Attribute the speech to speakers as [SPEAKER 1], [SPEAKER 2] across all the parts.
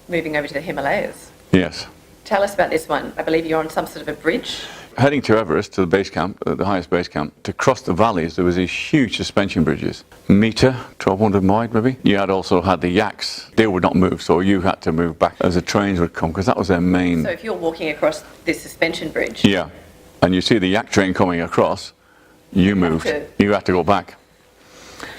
[SPEAKER 1] moving over to the Himalayas.
[SPEAKER 2] Yes.
[SPEAKER 1] Tell us about this one. I believe you're on some sort of a bridge.
[SPEAKER 2] Heading to Everest, to the base camp, the highest base camp, to cross the valleys, there was these huge suspension bridges. Metre, 1,200 wide maybe. You had also had the yaks. They would not move, so you had to move back as the trains would come, because that was their main...
[SPEAKER 1] So if you're walking across this suspension bridge...
[SPEAKER 2] Yeah, and you see the yak train coming across, you moved. You had to go back,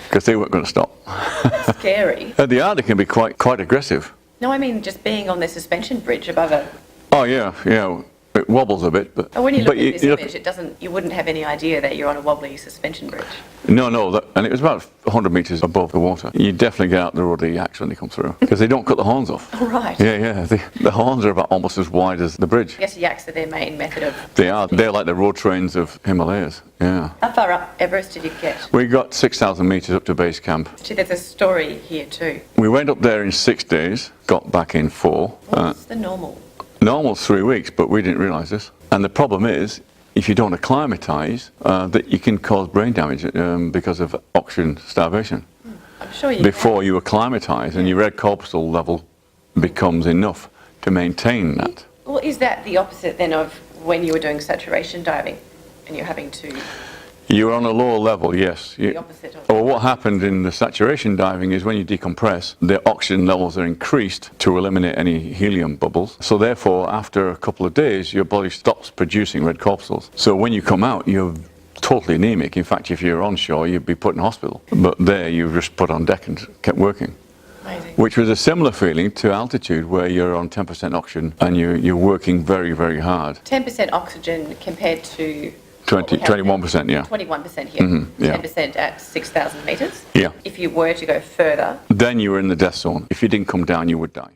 [SPEAKER 2] because they weren't going to stop.
[SPEAKER 1] That's scary.
[SPEAKER 2] The Arctic can be quite aggressive.
[SPEAKER 1] No, I mean just being on the suspension bridge above a...
[SPEAKER 2] Oh yeah, yeah. It wobbles a bit, but
[SPEAKER 1] when you look at this image, you wouldn't have any idea that you're on a wobbly suspension bridge.
[SPEAKER 2] No, and it was about 100 metres above the water. You definitely get out the road of the yaks when they come through, because they don't cut the horns off.
[SPEAKER 1] Oh, right.
[SPEAKER 2] Yeah. The horns are about almost as wide as the bridge.
[SPEAKER 1] I guess yaks are their main method of...
[SPEAKER 2] They are. They're like the road trains of Himalayas. Yeah.
[SPEAKER 1] How far up Everest did you get?
[SPEAKER 2] We got 6,000 metres up to base camp.
[SPEAKER 1] See, there's a story here too.
[SPEAKER 2] We went up there in 6 days, got back in 4.
[SPEAKER 1] What's the normal?
[SPEAKER 2] Normal's 3 weeks, but we didn't realise this. And the problem is, if you don't acclimatise, that you can cause brain damage because of oxygen starvation.
[SPEAKER 1] I'm sure you
[SPEAKER 2] Before you acclimatise, and your red corpuscle level becomes enough to maintain that.
[SPEAKER 1] Well, is that the opposite then of when you were doing saturation diving and you're having to...
[SPEAKER 2] You're on a lower level, yes.
[SPEAKER 1] The opposite of...
[SPEAKER 2] Well, what happened in the saturation diving is when you decompress, the oxygen levels are increased to eliminate any helium bubbles. So therefore, after a couple of days, your body stops producing red corpuscles. So when you come out, you're totally anemic. In fact, if you're onshore, you'd be put in hospital. But there, you were just put on deck and kept working.
[SPEAKER 1] Amazing.
[SPEAKER 2] Which was a similar feeling to altitude, where you're on 10% oxygen and you're working very, very hard.
[SPEAKER 1] 10% oxygen compared to...
[SPEAKER 2] 21%, yeah.
[SPEAKER 1] 21% here. 10% at 6,000 metres.
[SPEAKER 2] Yeah.
[SPEAKER 1] If you were to go further...
[SPEAKER 2] Then you were in the death zone. If you didn't come down, you would die.